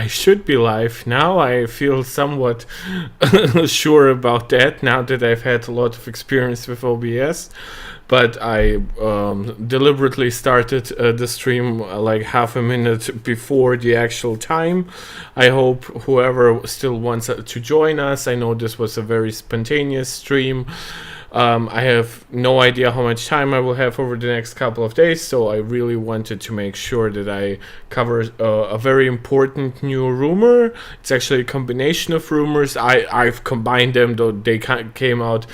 I should be live. Now I feel somewhat sure about that, now that I've had a lot of experience with OBS. But I deliberately started the stream like half a minute before the actual time. I hope whoever still wants to join us. I know this was a very spontaneous stream. I have no idea how much time I will have over the next couple of days, so I really wanted to make sure that I cover a very important new rumor. It's actually a combination of rumors. I've combined them, though they came out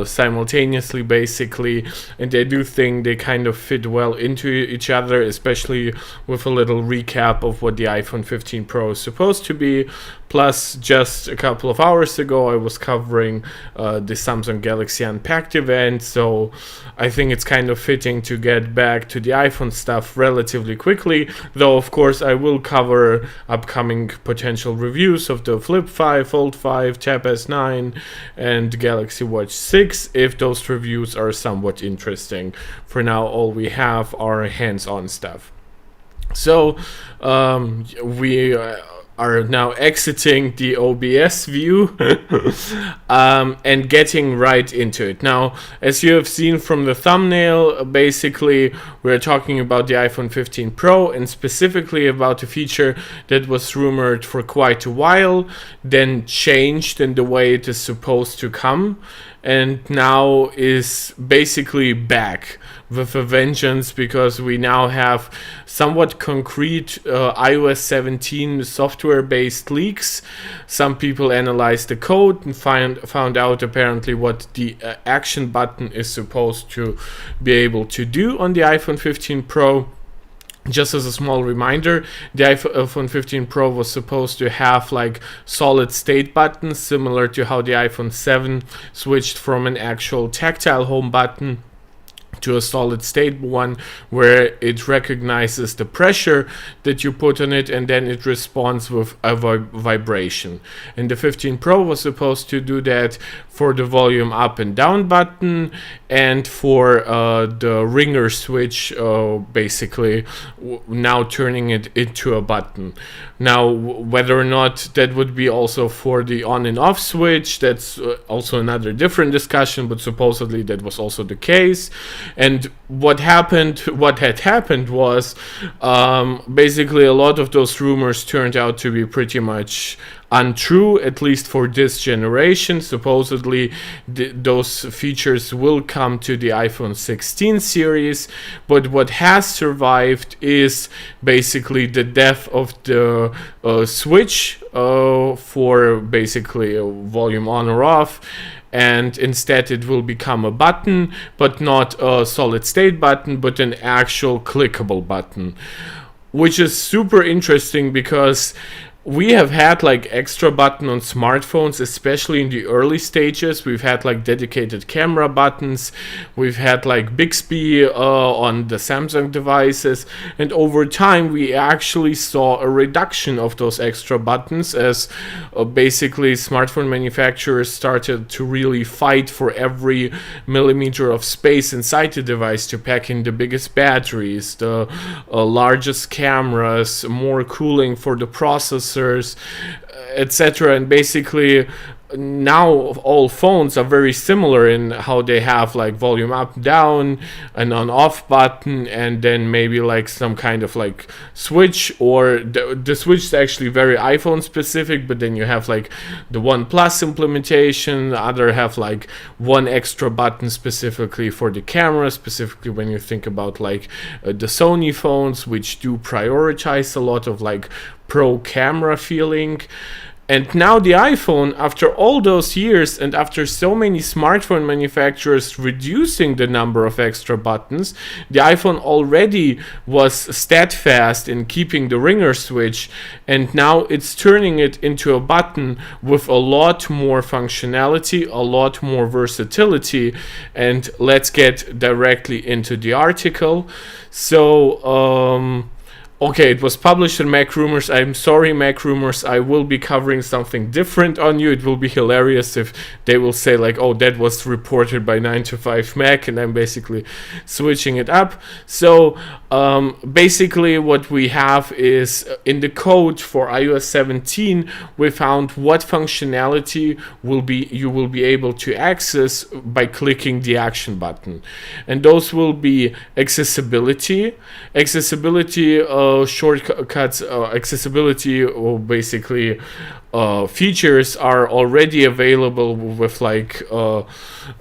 simultaneously, basically, and I do think they kind of fit well into each other, especially with a little recap of what the iPhone 15 Pro is supposed to be. Plus, just a couple of hours ago, I was covering the Samsung Galaxy Unpacked event, so I think it's kind of fitting to get back to the iPhone stuff relatively quickly, though of course I will cover upcoming potential reviews of the Flip 5, Fold 5, Tab S9, and Galaxy Watch 6, if those reviews are somewhat interesting. For now, all we have are hands-on stuff. So, we are now exiting the OBS view and getting right into it. Now, as you have seen from the thumbnail, basically we're talking about the iPhone 15 Pro, and specifically about a feature that was rumored for quite a while, then changed in the way it is supposed to come, and now is basically back with a vengeance, because we now have somewhat concrete iOS 17 software-based leaks. Some people analyzed the code and found out apparently what the action button is supposed to be able to do on the iPhone 15 Pro. Just as a small reminder, the iPhone 15 Pro was supposed to have like solid state buttons, similar to how the iPhone 7 switched from an actual tactile home button to a solid state one, where it recognizes the pressure that you put on it and then it responds with a vibration. And the 15 Pro was supposed to do that for the volume up and down button and for the ringer switch, basically now turning it into a button. Now, whether or not that would be also for the on and off switch, that's also another different discussion, but supposedly that was also the case. And what had happened was basically a lot of those rumors turned out to be pretty much untrue, at least for this generation. Supposedly those features will come to the iPhone 16 series, but what has survived is basically the death of the switch for basically a volume on or off, and instead it will become a button, but not a solid state button, but an actual clickable button, which is super interesting because we have had like extra button on smartphones, especially in the early stages. We've had like dedicated camera buttons, we've had like Bixby on the Samsung devices, and over time we actually saw a reduction of those extra buttons as basically smartphone manufacturers started to really fight for every millimeter of space inside the device to pack in the biggest batteries, the largest cameras, more cooling for the processors, etc. And basically now all phones are very similar in how they have like volume up, down, an on off button, and then maybe like some kind of like switch, or the switch is actually very iPhone specific, but then you have like the OnePlus implementation, the other have like one extra button specifically for the camera, specifically when you think about like the Sony phones, which do prioritize a lot of like pro camera feeling. And now the iPhone, after all those years and after so many smartphone manufacturers reducing the number of extra buttons, the iPhone already was steadfast in keeping the ringer switch, and now it's turning it into a button with a lot more functionality, a lot more versatility. And let's get directly into the article. So, Okay, it was published in Mac Rumors. I'm sorry, Mac Rumors. I will be covering something different on you. It will be hilarious if they will say like, oh, that was reported by 9to5 Mac, and I'm basically switching it up. So basically what we have is in the code for iOS 17, we found what functionality you will be able to access by clicking the action button. And those will be accessibility, shortcuts, accessibility, or basically features are already available with like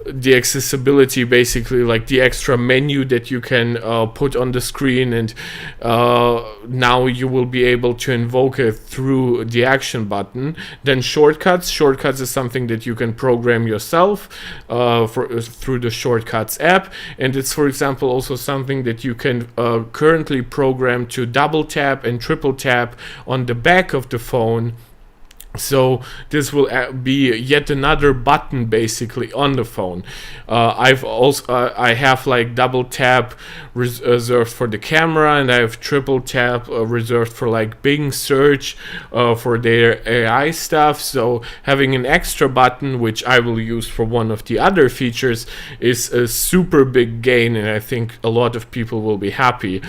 the accessibility, basically like the extra menu that you can put on the screen, and now you will be able to invoke it through the action button. Then shortcuts is something that you can program yourself through the Shortcuts app, and it's, for example, also something that you can currently program to double tap and triple tap on the back of the phone. So this will be yet another button basically on the phone. I have like double tap reserved for the camera, and I have triple tap reserved for like Bing search for their AI stuff. So having an extra button, which I will use for one of the other features, is a super big gain, and I think a lot of people will be happy.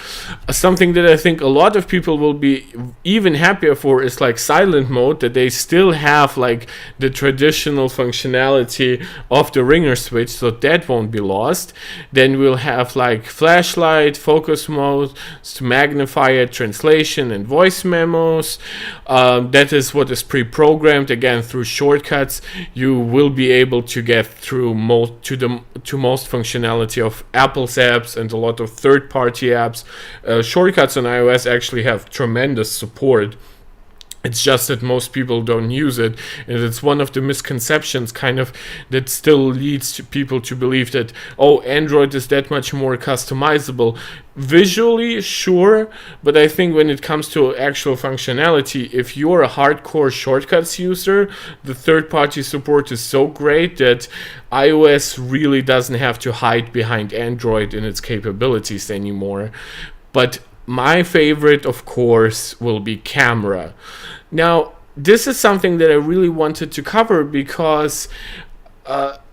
Something that I think a lot of people will be even happier for is like silent mode, that they still have like the traditional functionality of the ringer switch, so that won't be lost. Then we'll have like flashlight, focus mode, magnifier, translation, and voice memos. That is what is pre-programmed. Again, through shortcuts, you will be able to get through most functionality of Apple's apps and a lot of third-party apps. Shortcuts on iOS actually have tremendous support. It's just that most people don't use it, and it's one of the misconceptions kind of that still leads to people to believe that, oh, Android is that much more customizable. Visually, sure, but I think when it comes to actual functionality, if you're a hardcore shortcuts user, the third-party support is so great that iOS really doesn't have to hide behind Android in its capabilities anymore. But my favorite, of course, will be camera. Now, this is something that I really wanted to cover because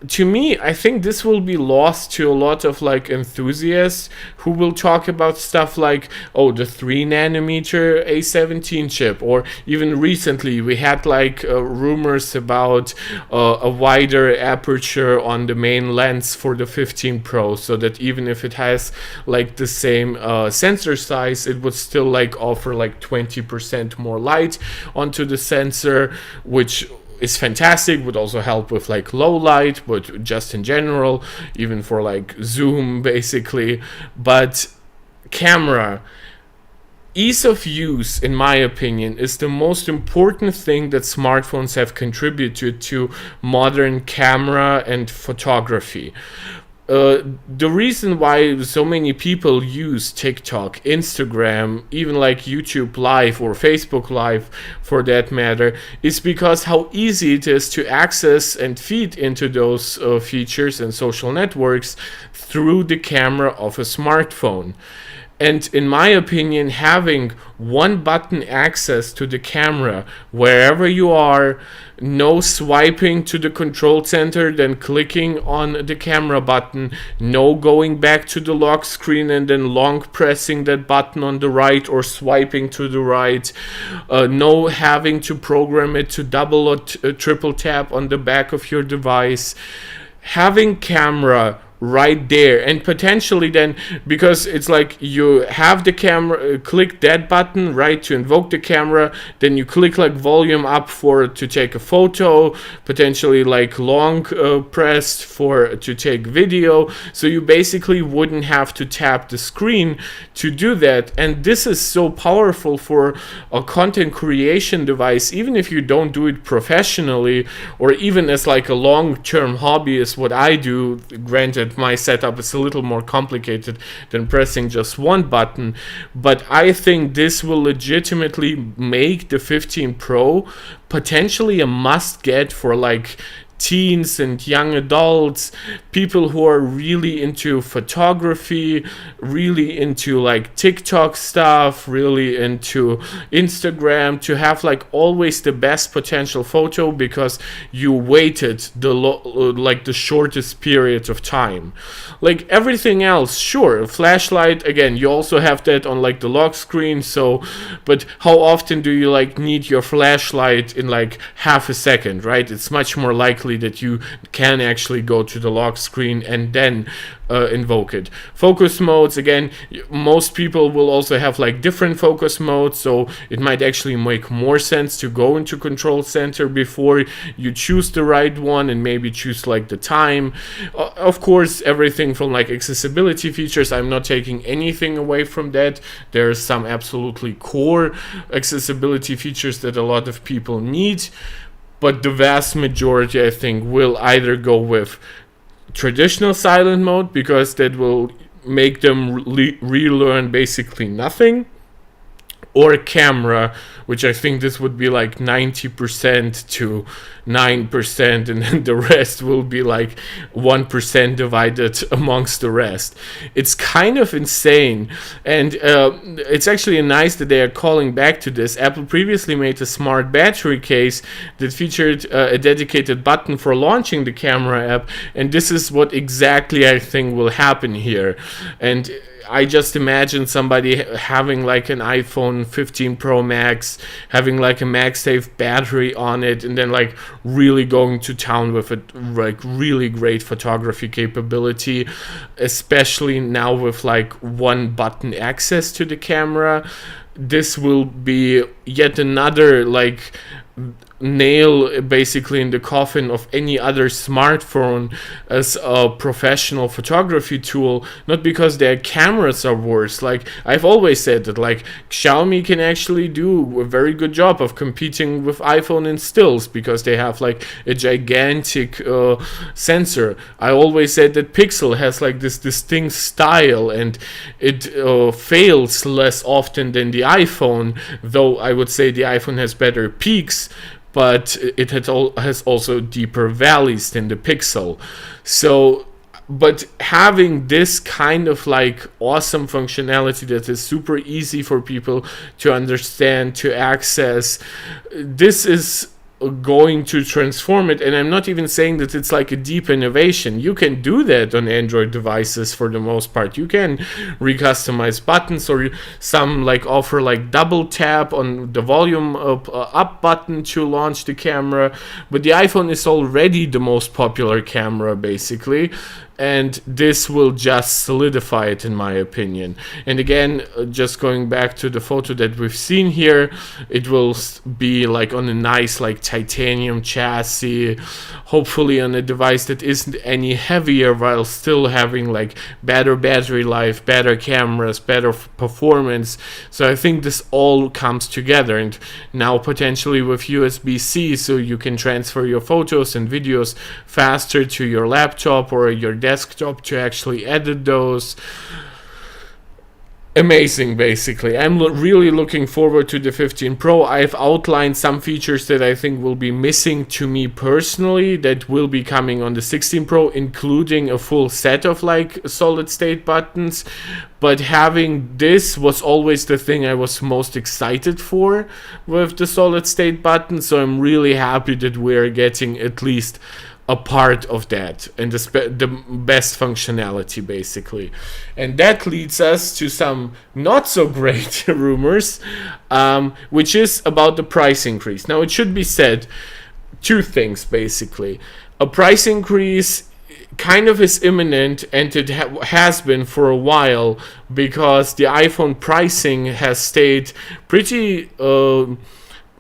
to me, I think this will be lost to a lot of like enthusiasts who will talk about stuff like, oh, the 3nm A17 chip, or even recently we had like rumors about a wider aperture on the main lens for the 15 Pro, so that even if it has like the same sensor size, it would still like offer like 20% more light onto the sensor, which is fantastic. Would also help with like low light, but just in general, even for like zoom basically. But camera, ease of use, in my opinion, is the most important thing that smartphones have contributed to modern camera and photography. The reason why so many people use TikTok, Instagram, even like YouTube Live or Facebook Live for that matter, is because how easy it is to access and feed into those features and social networks through the camera of a smartphone. And in my opinion, having one button access to the camera wherever you are, no swiping to the control center, then clicking on the camera button, no going back to the lock screen and then long pressing that button on the right or swiping to the right, no having to program it to double or triple tap on the back of your device. Having camera right there, and potentially then, because it's like you have the camera, click that button right to invoke the camera, then you click like volume up to take a photo, potentially like long pressed to take video, so you basically wouldn't have to tap the screen to do that. And this is so powerful for a content creation device, even if you don't do it professionally, or even as like a long-term hobby is what I do. Granted, my setup is a little more complicated than pressing just one button, but I think this will legitimately make the 15 Pro potentially a must-get for like teens and young adults, people who are really into photography, really into like TikTok stuff, really into Instagram, to have like always the best potential photo because you waited like the shortest period of time. Like everything else, sure, flashlight, again, you also have that on like the lock screen, so, but how often do you like need your flashlight in like half a second, right? It's much more likely that you can actually go to the lock screen and then invoke it. Focus modes, again, most people will also have like different focus modes, so it might actually make more sense to go into control center before you choose the right one and maybe choose like the time. Of course, everything from like accessibility features, I'm not taking anything away from that. There's some absolutely core accessibility features that a lot of people need, but the vast majority, I think, will either go with traditional silent mode, because that will make them relearn basically nothing, or camera, which I think this would be like 90% to 9%, and then the rest will be like 1% divided amongst the rest. It's kind of insane, and it's actually nice that they are calling back to this. Apple previously made a smart battery case that featured a dedicated button for launching the camera app, and this is what exactly I think will happen here. And I just imagine somebody having like an iPhone 15 Pro Max, having like a MagSafe battery on it, and then like really going to town with it, like really great photography capability, especially now with like one button access to the camera. This will be yet another like nail basically in the coffin of any other smartphone as a professional photography tool, not because their cameras are worse. Like I've always said that like Xiaomi can actually do a very good job of competing with iPhone in stills because they have like a gigantic sensor. I always said that Pixel has like this distinct style and it fails less often than the iPhone, though I would say the iPhone has better peaks, but it has also deeper valleys than the Pixel. So, but having this kind of like awesome functionality that is super easy for people to understand, to access, this is going to transform it. And I'm not even saying that it's like a deep innovation. You can do that on Android devices for the most part. You can recustomize buttons, or some like offer like double tap on the volume up button to launch the camera, but the iPhone is already the most popular camera basically, and this will just solidify it in my opinion. And again, just going back to the photo that we've seen here, it will be like on a nice like titanium chassis, hopefully on a device that isn't any heavier, while still having like better battery life, better cameras, better performance. So I think this all comes together, and now potentially with USB-C, so you can transfer your photos and videos faster to your laptop or your desktop to actually edit those. Amazing, basically. I'm really looking forward to the 15 Pro. I've outlined some features that I think will be missing to me personally that will be coming on the 16 Pro, including a full set of like solid state buttons. But having this was always the thing I was most excited for with the solid state button. So I'm really happy that we're getting at least a part of that and the best functionality basically. And that leads us to some not so great rumors, which is about the price increase. Now it should be said, two things basically. A price increase kind of is imminent, and it has been for a while, because the iPhone pricing has stayed pretty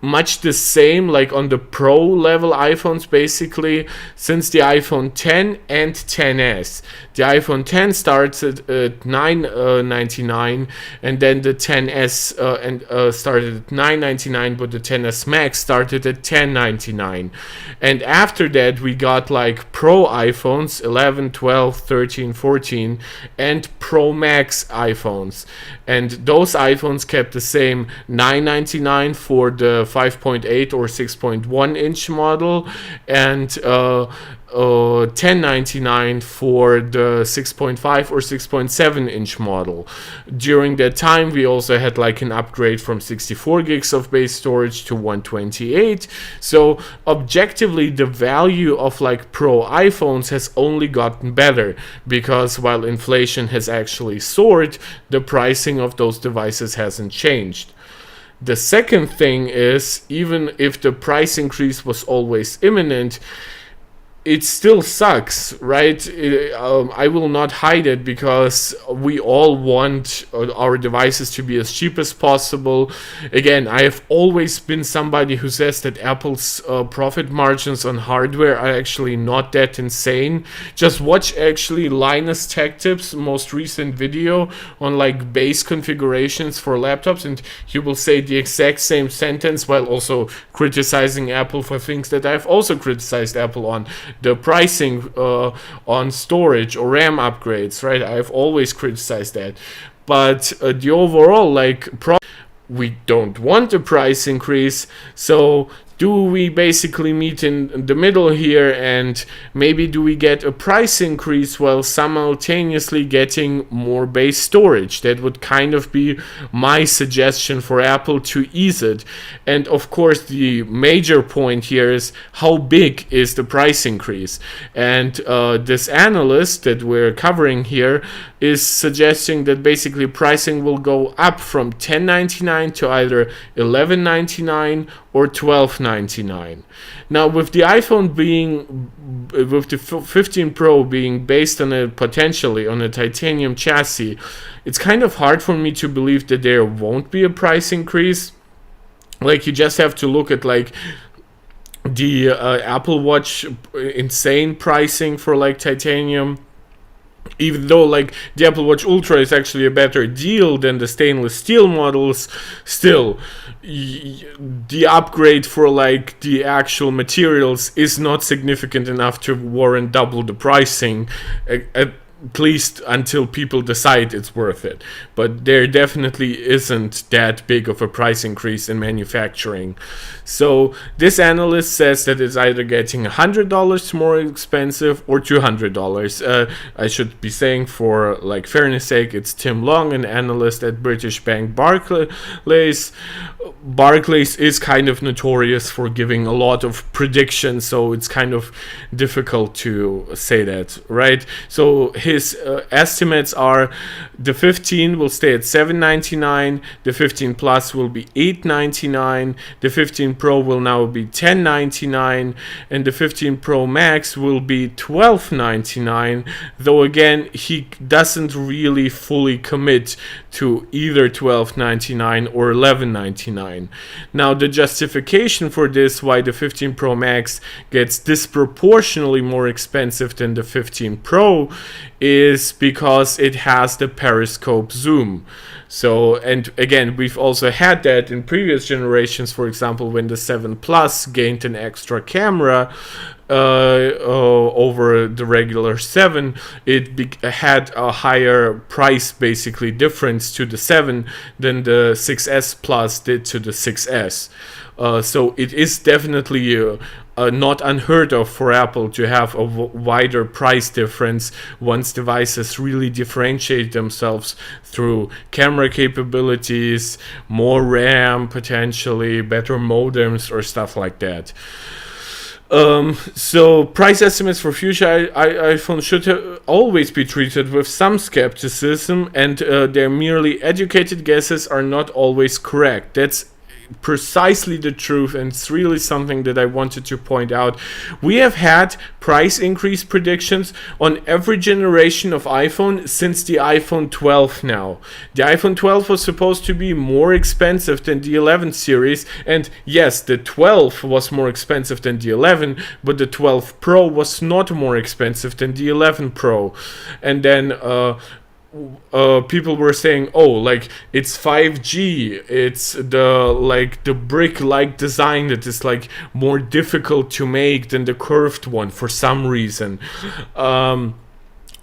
much the same, like on the Pro level iPhones basically, since the iPhone 10 and 10s. The iPhone 10 starts at $999, and then the 10s started at $999, but the 10s Max started at $1099. And after that we got like Pro iPhones 11, 12, 13, 14, and Pro Max iPhones, and those iPhones kept the same $999 for the 5.8 or 6.1 inch model, and $10.99 for the 6.5 or 6.7 inch model. During that time, we also had like an upgrade from 64 gigs of base storage to 128. So objectively, the value of like Pro iPhones has only gotten better, because while inflation has actually soared, the pricing of those devices hasn't changed. The second thing is, even if the price increase was always imminent, it still sucks, right? I will not hide it, because we all want our devices to be as cheap as possible. Again, I have always been somebody who says that Apple's profit margins on hardware are actually not that insane. Just watch actually Linus Tech Tips' most recent video on like base configurations for laptops, and he will say the exact same sentence while also criticizing Apple for things that I've also criticized Apple on. The pricing on storage or RAM upgrades, right? I've always criticized that. But the overall, like, we don't want a price increase, so do we basically meet in the middle here, and maybe do we get a price increase while simultaneously getting more base storage? That would kind of be my suggestion for Apple to ease it. And of course, the major point here is, how big is the price increase? And this analyst that we're covering here is suggesting that basically pricing will go up from $10.99 to either $11.99 or $12.99. Now, with the iPhone being, with the 15 Pro being based on potentially on a titanium chassis, it's kind of hard for me to believe that there won't be a price increase. Like, you just have to look at like the Apple Watch insane pricing for like titanium. Even though like the Apple Watch Ultra is actually a better deal than the stainless steel models, still the upgrade for like the actual materials is not significant enough to warrant double the pricing, at least until people decide it's worth it. But there definitely isn't that big of a price increase in manufacturing. So this analyst says that it's either getting $100 more expensive or $200. I should be saying, for like fairness sake, it's Tim Long, an analyst at British bank Barclays. Barclays is kind of notorious for giving a lot of predictions, so it's kind of difficult to say that, right? So his estimates are the 15 will stay at $7.99, the 15 Plus will be $8.99, the 15 Pro will now be $10.99, and the 15 Pro Max will be $12.99, though again, he doesn't really fully commit to either $12.99 or $11.99. Now, the justification for this, why the 15 Pro Max gets disproportionately more expensive than the 15 Pro, is because it has the Periscope Zoom. So, and again, we've also had that in previous generations. For example, when the 7 Plus gained an extra camera over the regular 7, it had a higher price basically difference to the 7 than the 6S Plus did to the 6S. So it is definitely not unheard of for Apple to have a wider price difference once devices really differentiate themselves through camera capabilities, more RAM potentially, better modems or stuff like that. So price estimates for future iPhones should always be treated with some skepticism, and their merely educated guesses are not always correct. That's precisely the truth, and it's really something that I wanted to point out. We have had price increase predictions on every generation of iPhone since the iPhone 12 now. The iPhone 12 was supposed to be more expensive than the 11 series, and yes, the 12 was more expensive than the 11, but the 12 Pro was not more expensive than the 11 Pro. And then people were saying, oh, like, it's 5G, it's the brick-like design that is like more difficult to make than the curved one for some reason.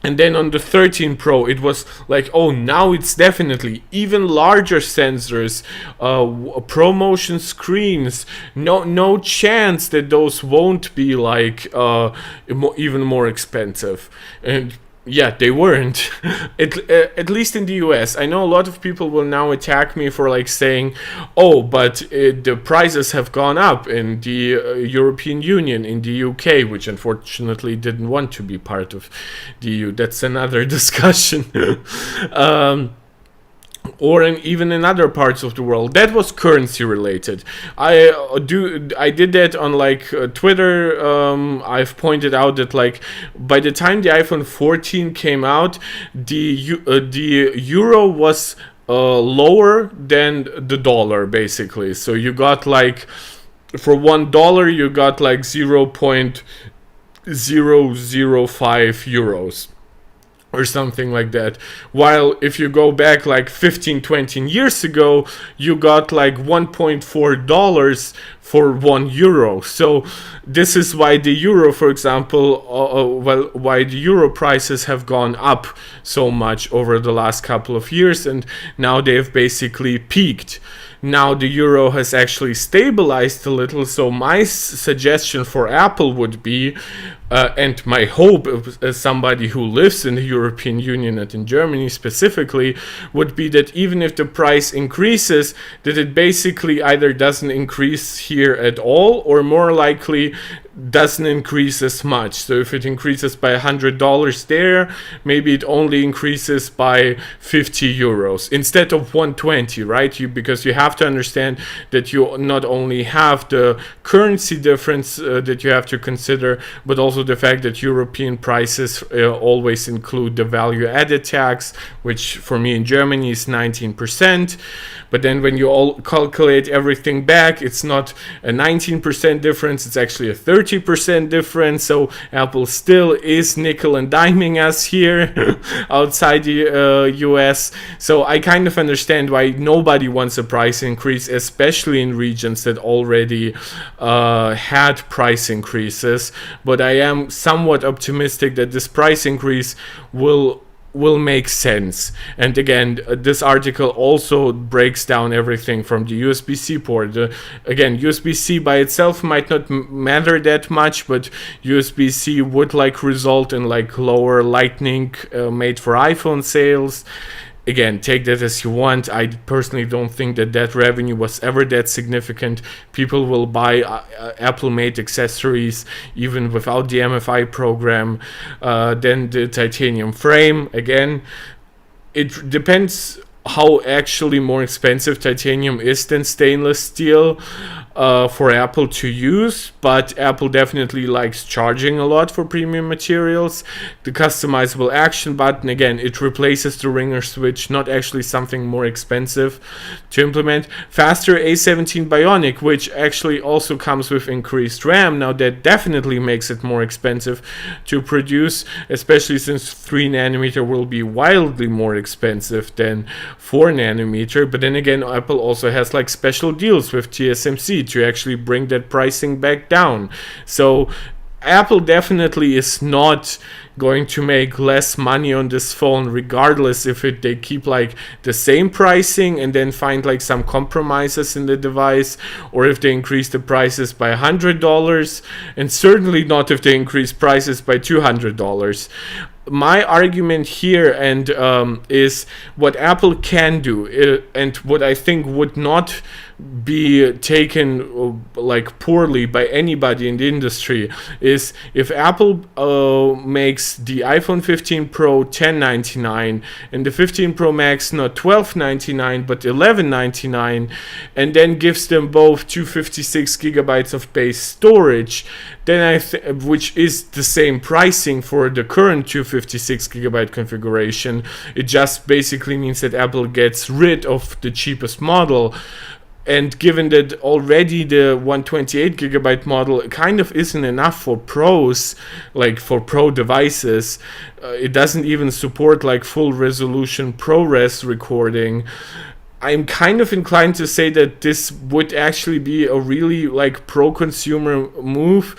And then on the 13 Pro, it was like, oh, now it's definitely even larger sensors, ProMotion screens. No chance that those won't be like even more expensive. And yeah, they weren't. At least in the US. I know a lot of people will now attack me for like saying, oh, but the prices have gone up in the European Union, in the UK, which unfortunately didn't want to be part of the EU. That's another discussion. Or even in other parts of the world. That was currency related. I did that on like Twitter. I've pointed out that like by the time the iPhone 14 came out, the euro was lower than the dollar basically. So you got like for $1 you got like 0.005 euros. Or something like that. While if you go back like 15-20 years ago, you got like $1.4 for €1. So this is why the euro, for example, why the euro prices have gone up so much over the last couple of years, and now they've basically peaked. Now the euro has actually stabilized a little, so my suggestion for Apple would be, and my hope as somebody who lives in the European Union and in Germany specifically, would be that even if the price increases, that it basically either doesn't increase here at all, or more likely doesn't increase as much. So if it increases by $100 there, maybe it only increases by 50 euros instead of 120, right? Because you have to understand that you not only have the currency difference that you have to consider, but also the fact that European prices always include the value added tax, which for me in Germany is 19%. But then when you all calculate everything back, it's not a 19% difference, it's actually a 30% difference. So Apple still is nickel and diming us here outside the US. So I kind of understand why nobody wants a price increase, especially in regions that already had price increases. But I am somewhat optimistic that this price increase will make sense. And again, this article also breaks down everything from the USB-C port. Again, USB-C by itself might not matter that much, but USB-C would like result in like lower Lightning made for iPhone sales. Again, take that as you want. I personally don't think that revenue was ever that significant. People will buy Apple-made accessories even without the MFI program. Then the titanium frame, again, it depends how actually more expensive titanium is than stainless steel for Apple to use, but Apple definitely likes charging a lot for premium materials. The customizable action button, again, it replaces the ringer switch, not actually something more expensive to implement. Faster A17 Bionic, which actually also comes with increased RAM. Now that definitely makes it more expensive to produce, especially since 3nm will be wildly more expensive than 4nm. But then again, Apple also has like special deals with TSMC to actually bring that pricing back down. So Apple definitely is not going to make less money on this phone, regardless if they keep like the same pricing and then find like some compromises in the device, or if they increase the prices by $100, and certainly not if they increase prices by $200. My argument here is what Apple can do, and what I think would not be taken like poorly by anybody in the industry, is if Apple makes the iPhone 15 Pro $1099 and the 15 Pro Max not $1299 but $1199, and then gives them both 256 gigabytes of base storage, then which is the same pricing for the current 256 gigabyte configuration. It just basically means that Apple gets rid of the cheapest model. And given that already the 128 gigabyte model kind of isn't enough for pros, like for pro devices, it doesn't even support like full resolution ProRes recording. I'm kind of inclined to say that this would actually be a really like pro-consumer move,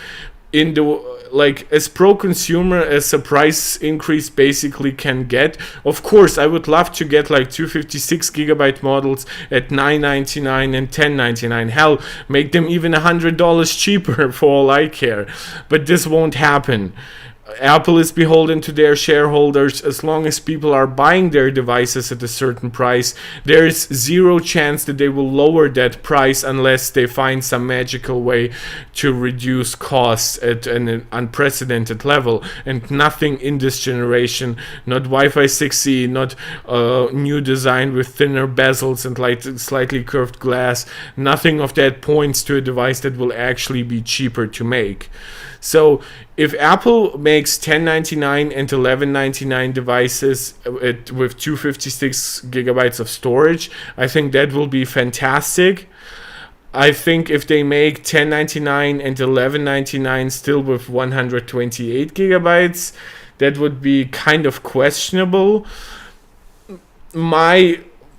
in the, like, as pro consumer as a price increase basically can get. Of course, I would love to get like 256 gigabyte models at $9.99 and $10.99. Hell, make them even $100 cheaper for all I care. But this won't happen. Apple is beholden to their shareholders. As long as people are buying their devices at a certain price, there's zero chance that they will lower that price unless they find some magical way to reduce costs at an unprecedented level. And nothing in this generation, not Wi-Fi 6E, not new design with thinner bezels and like slightly curved glass, nothing of that points to a device that will actually be cheaper to make. So if Apple makes $10.99 and $11.99 devices with 256 gigabytes of storage, I think that will be fantastic. I think if they make $10.99 and $11.99 still with 128 gigabytes, that would be kind of questionable.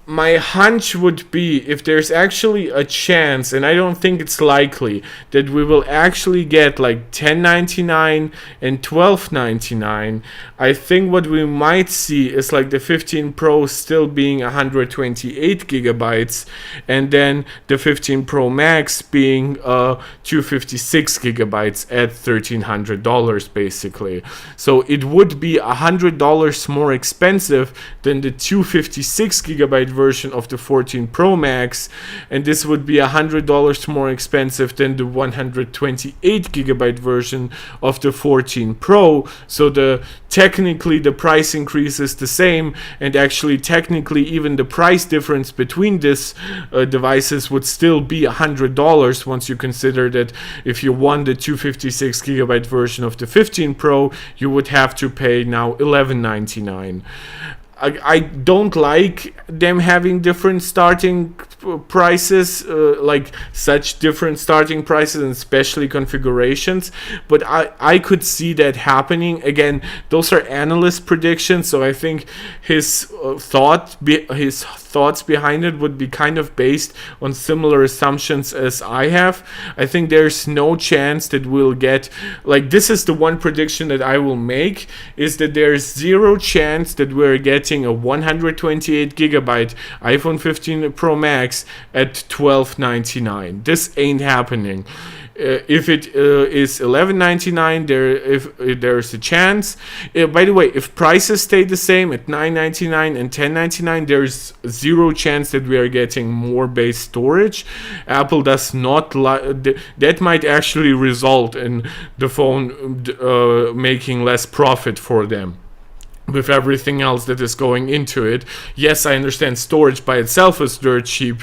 My hunch would be, if there's actually a chance, and I don't think it's likely, that we will actually get like $10.99 and $12.99, I think what we might see is like the 15 Pro still being 128 gigabytes, and then the 15 Pro Max being 256 gigabytes at $1,300 basically. So it would be $100 more expensive than the 256 gigabyte version of the 14 Pro Max, and this would be $100 more expensive than the 128 gigabyte version of the 14 Pro. So technically the price increase is the same, and actually technically even the price difference between these devices would still be $100 once you consider that if you want the 256 gigabyte version of the 15 Pro, you would have to pay now $11.99. I don't like them having different starting prices, like such different starting prices and especially configurations, but I could see that happening. Again, those are analyst predictions, so I think his thoughts behind it would be kind of based on similar assumptions as I have. I think there's no chance that we'll get, like, this is the one prediction that I will make, is that there's zero chance that we're getting a 128 gigabyte iPhone 15 Pro Max at $12.99. This ain't happening. If it is $11.99, if there's a chance. By the way, if prices stay the same at $9.99 and $10.99, there's zero chance that we are getting more base storage. Apple does not that might actually result in the phone making less profit for them with everything else that is going into it. Yes, I understand storage by itself is dirt cheap,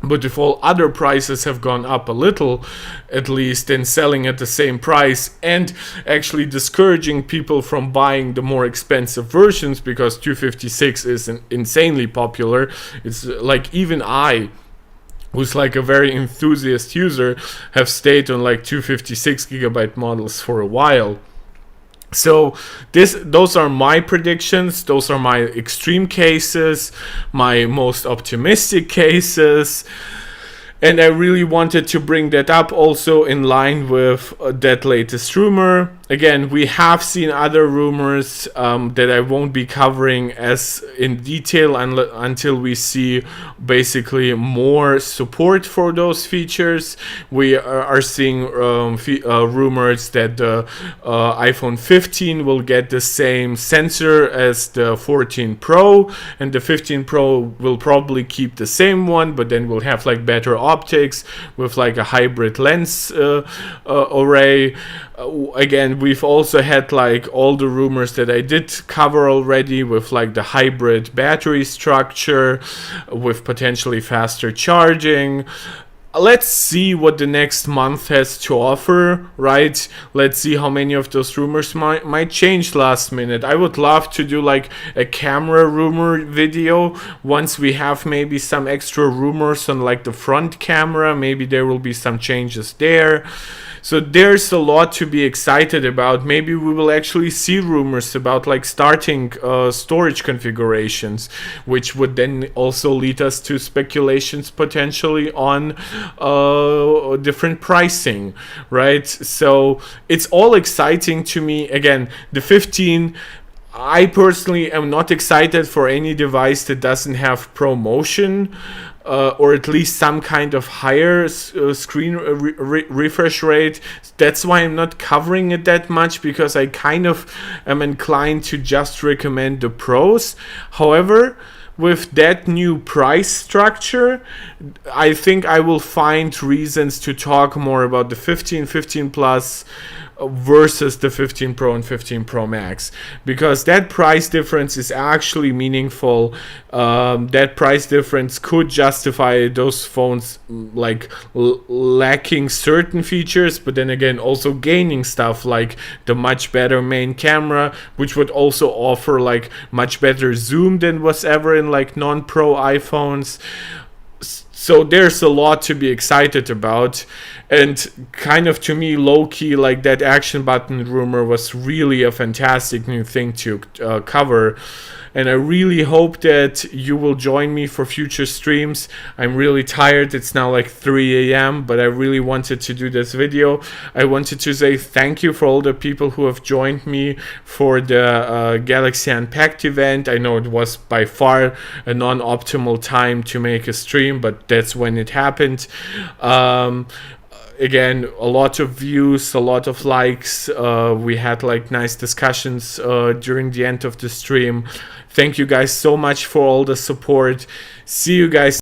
but if all other prices have gone up a little, at least, and selling at the same price, and actually discouraging people from buying the more expensive versions because 256 is insanely popular. It's like, even I, who's like a very enthusiast user, have stayed on like 256 gigabyte models for a while. So those are my predictions. Those are my extreme cases, my most optimistic cases. And I really wanted to bring that up also in line with that latest rumor. Again, we have seen other rumors that I won't be covering as in detail until we see basically more support for those features. We are seeing rumors that the iPhone 15 will get the same sensor as the 14 Pro, and the 15 Pro will probably keep the same one, but then we'll have like better optics with like a hybrid lens array. Again, we've also had like all the rumors that I did cover already, with like the hybrid battery structure, with potentially faster charging. Let's see what the next month has to offer, right? Let's see how many of those rumors might change last minute. I would love to do like a camera rumor video once we have maybe some extra rumors on like the front camera. Maybe there will be some changes there. So there's a lot to be excited about. Maybe we will actually see rumors about like starting storage configurations, which would then also lead us to speculations potentially on different pricing, right? So it's all exciting to me. Again, the 15, I personally am not excited for any device that doesn't have ProMotion, or at least some kind of higher screen refresh rate. That's why I'm not covering it that much, because I kind of am inclined to just recommend the Pros. However, with that new price structure, I think I will find reasons to talk more about the 15 Plus versus the 15 Pro and 15 Pro Max, because that price difference is actually meaningful. That price difference could justify those phones like lacking certain features, but then again also gaining stuff like the much better main camera, which would also offer like much better zoom than was ever in like non-pro iPhones. So there's a lot to be excited about, and kind of to me, low-key, like that action button rumor was really a fantastic new thing to cover. And I really hope that you will join me for future streams. I'm really tired. It's now like 3 a.m., but I really wanted to do this video. I wanted to say thank you for all the people who have joined me for the Galaxy Unpacked event. I know it was by far a non-optimal time to make a stream, but that's when it happened. Again, a lot of views, a lot of likes. We had like nice discussions during the end of the stream. Thank you guys so much for all the support. See you guys